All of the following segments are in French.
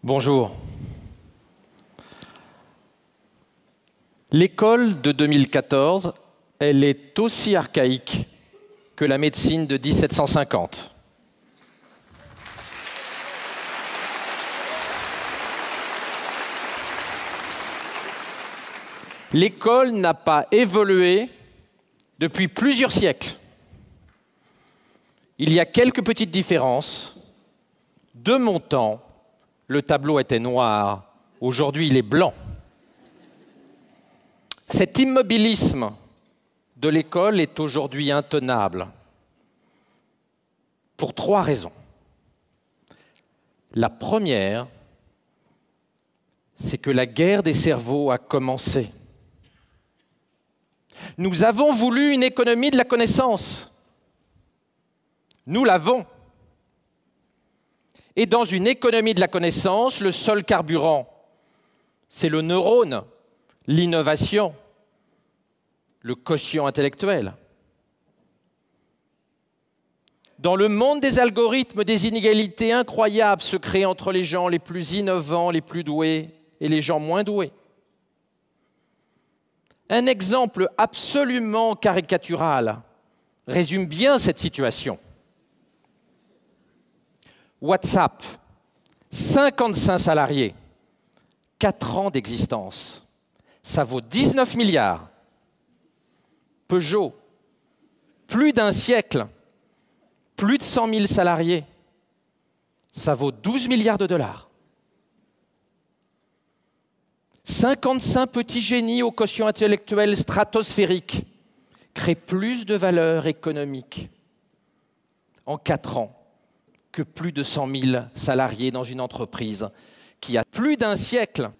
Bonjour. L'école de 2014, elle est aussi archaïque que la médecine de 1750. L'école n'a pas évolué depuis plusieurs siècles. Il y a quelques petites différences. De mon temps, le tableau était noir. Aujourd'hui, il est blanc. Cet immobilisme de l'école est aujourd'hui intenable pour trois raisons. La première, c'est que la guerre des cerveaux a commencé. Nous avons voulu une économie de la connaissance. Nous l'avons. Et dans une économie de la connaissance, le seul carburant, c'est le neurone, l'innovation, le quotient intellectuel. Dans le monde des algorithmes, des inégalités incroyables se créent entre les gens les plus innovants, les plus doués et les gens moins doués. Un exemple absolument caricatural résume bien cette situation. WhatsApp, 55 salariés, 4 ans d'existence. Ça vaut 19 milliards. Peugeot, plus d'un siècle, plus de 100 000 salariés. Ça vaut 12 milliards de dollars. 55 petits génies au quotient intellectuel stratosphérique créent plus de valeur économique en 4 ans que plus de 100 000 salariés dans une entreprise qui a plus d'un siècle.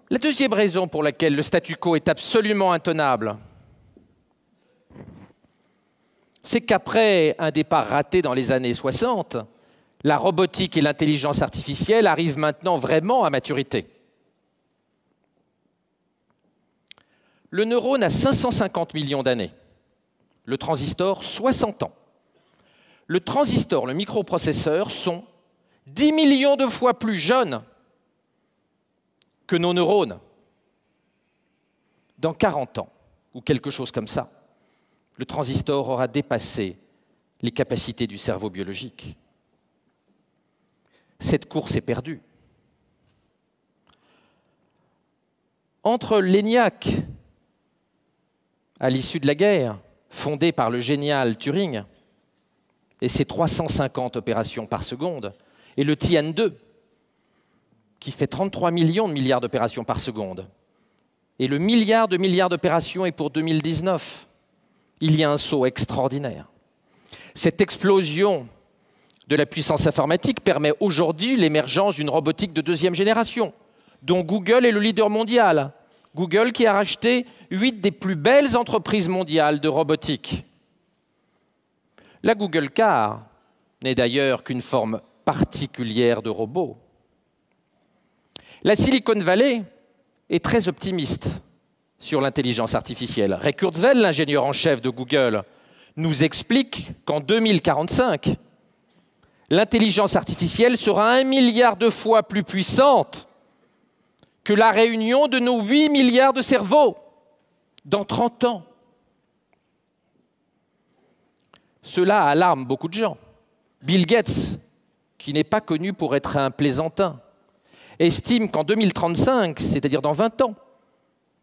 La deuxième raison pour laquelle le statu quo est absolument intenable, c'est qu'après un départ raté dans les années 60, la robotique et l'intelligence artificielle arrivent maintenant vraiment à maturité. Le neurone a 550 millions d'années, le transistor 60 ans. Le transistor, le microprocesseur, sont 10 millions de fois plus jeunes que nos neurones. Dans 40 ans, ou quelque chose comme ça, le transistor aura dépassé les capacités du cerveau biologique. Cette course est perdue. Entre l'ENIAC, à l'issue de la guerre, fondé par le génial Turing, et ses 350 opérations par seconde, et le Tian-2, qui fait 33 millions de milliards d'opérations par seconde, et le milliard de milliards d'opérations est pour 2019. Il y a un saut extraordinaire. Cette explosion de la puissance informatique permet aujourd'hui l'émergence d'une robotique de deuxième génération, dont Google est le leader mondial. Google qui a racheté 8 des plus belles entreprises mondiales de robotique. La Google Car n'est d'ailleurs qu'une forme particulière de robot. La Silicon Valley est très optimiste sur l'intelligence artificielle. Ray Kurzweil, l'ingénieur en chef de Google, nous explique qu'en 2045, l'intelligence artificielle sera 1 milliard de fois plus puissante que la réunion de nos 8 milliards de cerveaux dans 30 ans. Cela alarme beaucoup de gens. Bill Gates, qui n'est pas connu pour être un plaisantin, estime qu'en 2035, c'est-à-dire dans 20 ans,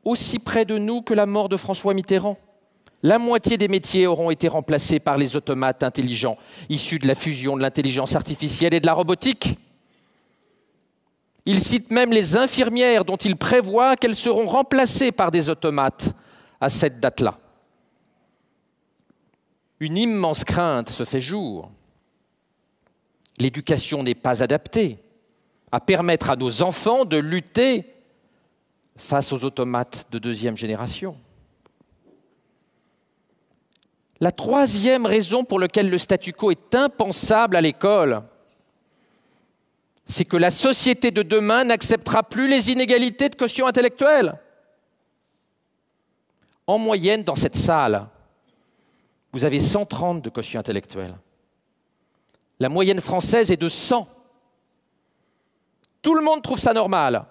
aussi près de nous que la mort de François Mitterrand, la moitié des métiers auront été remplacés par les automates intelligents, issus de la fusion de l'intelligence artificielle et de la robotique. Il cite même les infirmières dont il prévoit qu'elles seront remplacées par des automates à cette date-là. Une immense crainte se fait jour. L'éducation n'est pas adaptée à permettre à nos enfants de lutter face aux automates de deuxième génération. La troisième raison pour laquelle le statu quo est impensable à l'école, c'est que la société de demain n'acceptera plus les inégalités de quotient intellectuel. En moyenne, dans cette salle, vous avez 130 de quotient intellectuel. La moyenne française est de 100. tout le monde trouve ça normal.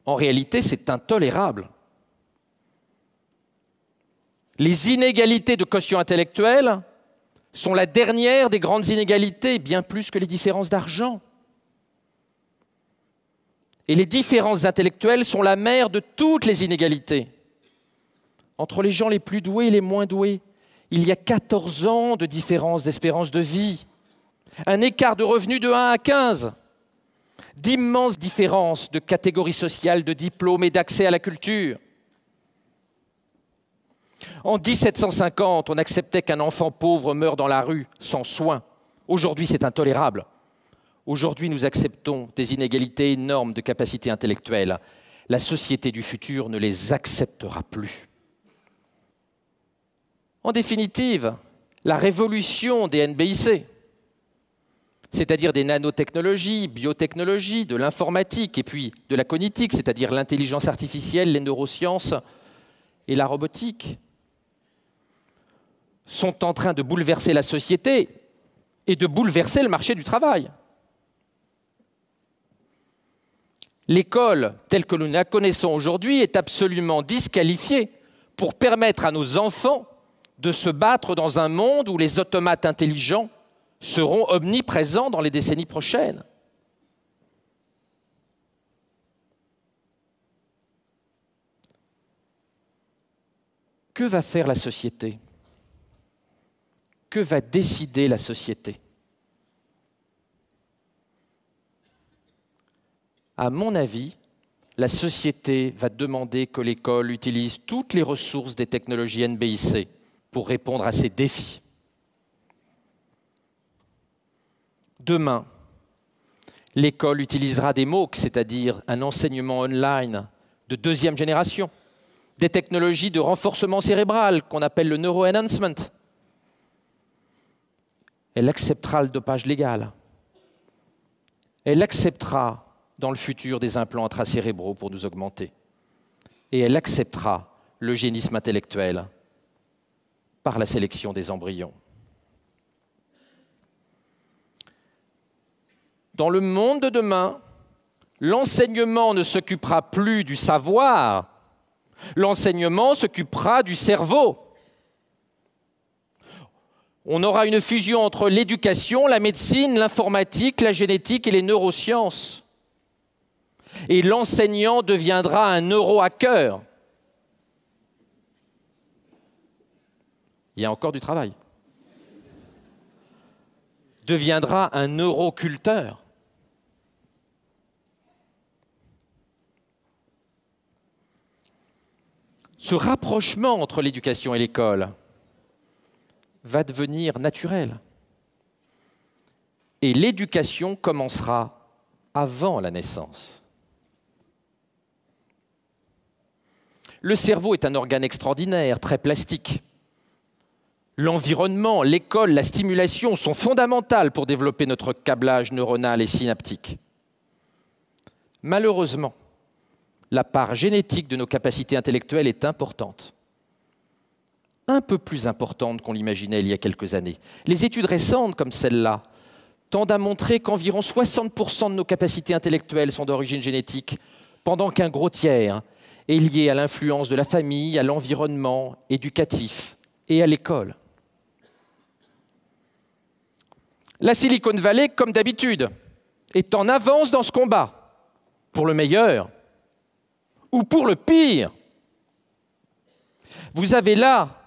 En réalité, c'est intolérable. Les inégalités de quotient intellectuel sont la dernière des grandes inégalités, bien plus que les différences d'argent. Et les différences intellectuelles sont la mère de toutes les inégalités. Entre les gens les plus doués et les moins doués, il y a 14 ans de différence d'espérance de vie, un écart de revenus de 1 à 15, d'immenses différences de catégories sociales, de diplômes et d'accès à la culture. En 1750, on acceptait qu'un enfant pauvre meure dans la rue sans soins. Aujourd'hui, c'est intolérable. Aujourd'hui, nous acceptons des inégalités énormes de capacité intellectuelle. La société du futur ne les acceptera plus. En définitive, la révolution des NBIC, c'est-à-dire des nanotechnologies, biotechnologies, de l'informatique et puis de la cognitique, c'est-à-dire l'intelligence artificielle, les neurosciences et la robotique, sont en train de bouleverser la société et de bouleverser le marché du travail. L'école, telle que nous la connaissons aujourd'hui, est absolument disqualifiée pour permettre à nos enfants de se battre dans un monde où les automates intelligents seront omniprésents dans les décennies prochaines. Que va faire la société ? Que va décider la société ? À mon avis, la société va demander que l'école utilise toutes les ressources des technologies NBIC pour répondre à ces défis. Demain, l'école utilisera des MOOC, c'est-à-dire un enseignement online de deuxième génération, des technologies de renforcement cérébral qu'on appelle le neuroenhancement. Elle acceptera le dopage légal. Elle acceptera dans le futur des implants intracérébraux pour nous augmenter. Et elle acceptera l'eugénisme intellectuel par la sélection des embryons. Dans le monde de demain, l'enseignement ne s'occupera plus du savoir, l'enseignement s'occupera du cerveau. On aura une fusion entre l'éducation, la médecine, l'informatique, la génétique et les neurosciences. Et l'enseignant deviendra un neurohacker. Il y a encore du travail. Deviendra un neuroculteur. Ce rapprochement entre l'éducation et l'école va devenir naturel. Et l'éducation commencera avant la naissance. Le cerveau est un organe extraordinaire, très plastique. L'environnement, l'école, la stimulation sont fondamentales pour développer notre câblage neuronal et synaptique. Malheureusement, la part génétique de nos capacités intellectuelles est importante. Un peu plus importante qu'on l'imaginait il y a quelques années. Les études récentes, comme celle-là, tendent à montrer qu'environ 60% de nos capacités intellectuelles sont d'origine génétique, pendant qu'un gros tiers est lié à l'influence de la famille, à l'environnement éducatif et à l'école. La Silicon Valley, comme d'habitude, est en avance dans ce combat, pour le meilleur ou pour le pire. Vous avez là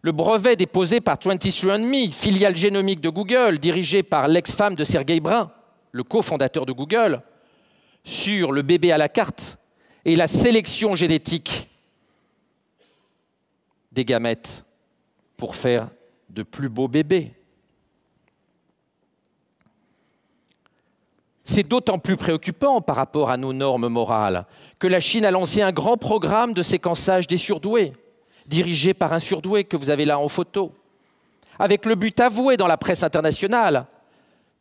le brevet déposé par 23andMe, filiale génomique de Google, dirigée par l'ex-femme de Sergey Brin, le cofondateur de Google, sur le bébé à la carte et la sélection génétique des gamètes pour faire de plus beaux bébés. C'est d'autant plus préoccupant par rapport à nos normes morales que la Chine a lancé un grand programme de séquençage des surdoués, dirigé par un surdoué que vous avez là en photo, avec le but avoué dans la presse internationale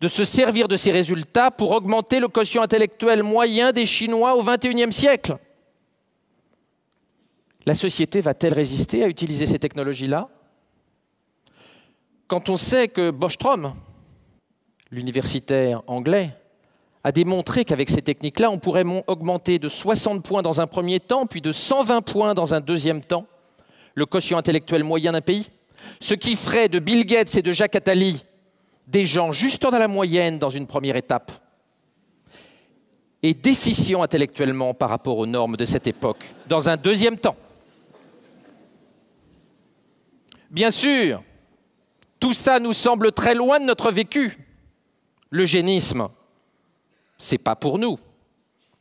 de se servir de ces résultats pour augmenter le quotient intellectuel moyen des Chinois au XXIe siècle. La société va-t-elle résister à utiliser ces technologies-là ? Quand on sait que Bostrom, l'universitaire anglais, a démontré qu'avec ces techniques-là, on pourrait augmenter de 60 points dans un premier temps, puis de 120 points dans un deuxième temps, le quotient intellectuel moyen d'un pays, ce qui ferait de Bill Gates et de Jacques Attali des gens juste dans la moyenne dans une première étape et déficients intellectuellement par rapport aux normes de cette époque dans un deuxième temps. Bien sûr, tout ça nous semble très loin de notre vécu. L'eugénisme, c'est pas pour nous.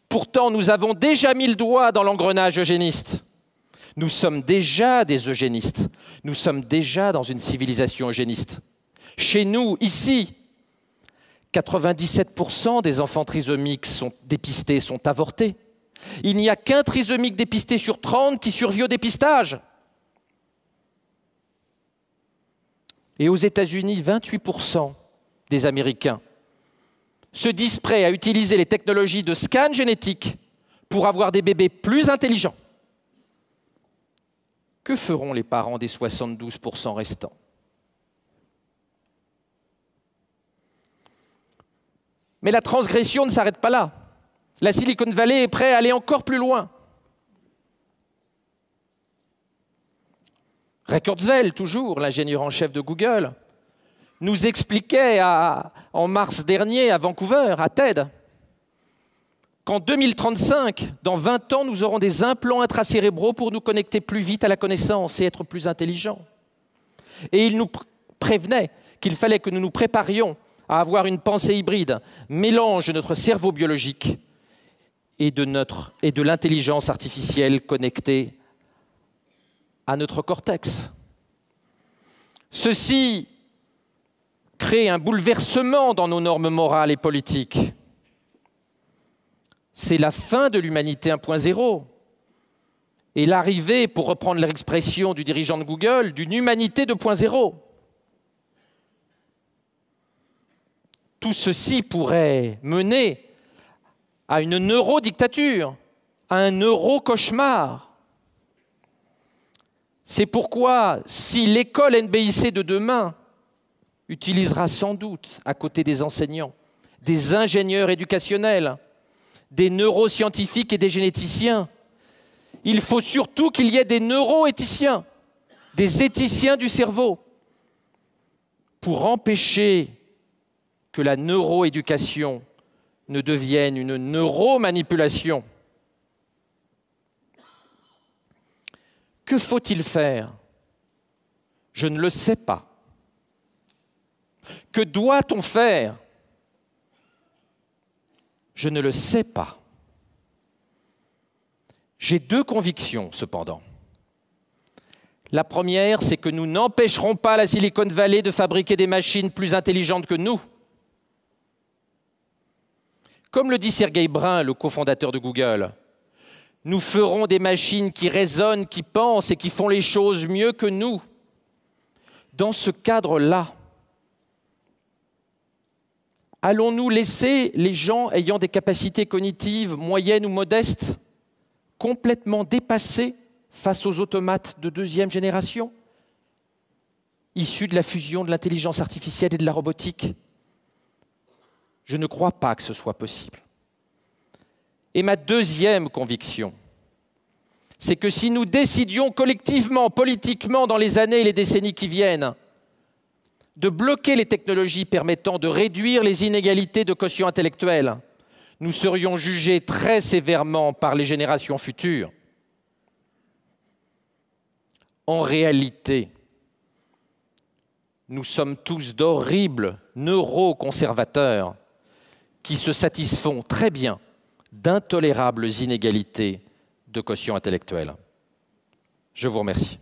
Pourtant, nous avons déjà mis le doigt dans l'engrenage eugéniste. Nous sommes déjà des eugénistes. Nous sommes déjà dans une civilisation eugéniste. Chez nous, ici, 97% des enfants trisomiques sont dépistés, sont avortés. Il n'y a qu'un trisomique dépisté sur 30 qui survit au dépistage. Et aux États-Unis, 28% des Américains se disent prêts à utiliser les technologies de scan génétique pour avoir des bébés plus intelligents. Que feront les parents des 72% restants? Mais la transgression ne s'arrête pas là. La Silicon Valley est prête à aller encore plus loin. Ray Kurzweil, toujours, l'ingénieur en chef de Google, nous expliquait en mars dernier à Vancouver, à TED, qu'en 2035, dans 20 ans, nous aurons des implants intracérébraux pour nous connecter plus vite à la connaissance et être plus intelligents. Et il nous prévenait qu'il fallait que nous nous préparions à avoir une pensée hybride, mélange de notre cerveau biologique et de l'intelligence artificielle connectée à notre cortex. Ceci crée un bouleversement dans nos normes morales et politiques. C'est la fin de l'humanité 1.0 et l'arrivée, pour reprendre l'expression du dirigeant de Google, d'une humanité 2.0. Tout ceci pourrait mener à une neurodictature, à un neurocauchemar. C'est pourquoi, si l'école NBIC de demain utilisera sans doute, à côté des enseignants, des ingénieurs éducationnels, des neuroscientifiques et des généticiens, il faut surtout qu'il y ait des neuroéthiciens, des éthiciens du cerveau, pour empêcher que la neuroéducation ne devienne une neuromanipulation. Que faut-il faire? Je ne le sais pas. Que doit-on faire? Je ne le sais pas. J'ai deux convictions, cependant. La première, c'est que nous n'empêcherons pas la Silicon Valley de fabriquer des machines plus intelligentes que nous. Comme le dit Sergey Brin, le cofondateur de Google, nous ferons des machines qui raisonnent, qui pensent et qui font les choses mieux que nous. Dans ce cadre-là, allons-nous laisser les gens ayant des capacités cognitives moyennes ou modestes complètement dépassés face aux automates de deuxième génération, issus de la fusion de l'intelligence artificielle et de la robotique? Je ne crois pas que ce soit possible. Et ma deuxième conviction, c'est que si nous décidions collectivement, politiquement, dans les années et les décennies qui viennent, de bloquer les technologies permettant de réduire les inégalités de quotient intellectuel, nous serions jugés très sévèrement par les générations futures. En réalité, nous sommes tous d'horribles neuroconservateurs qui se satisfont très bien d'intolérables inégalités de quotient intellectuel. Je vous remercie.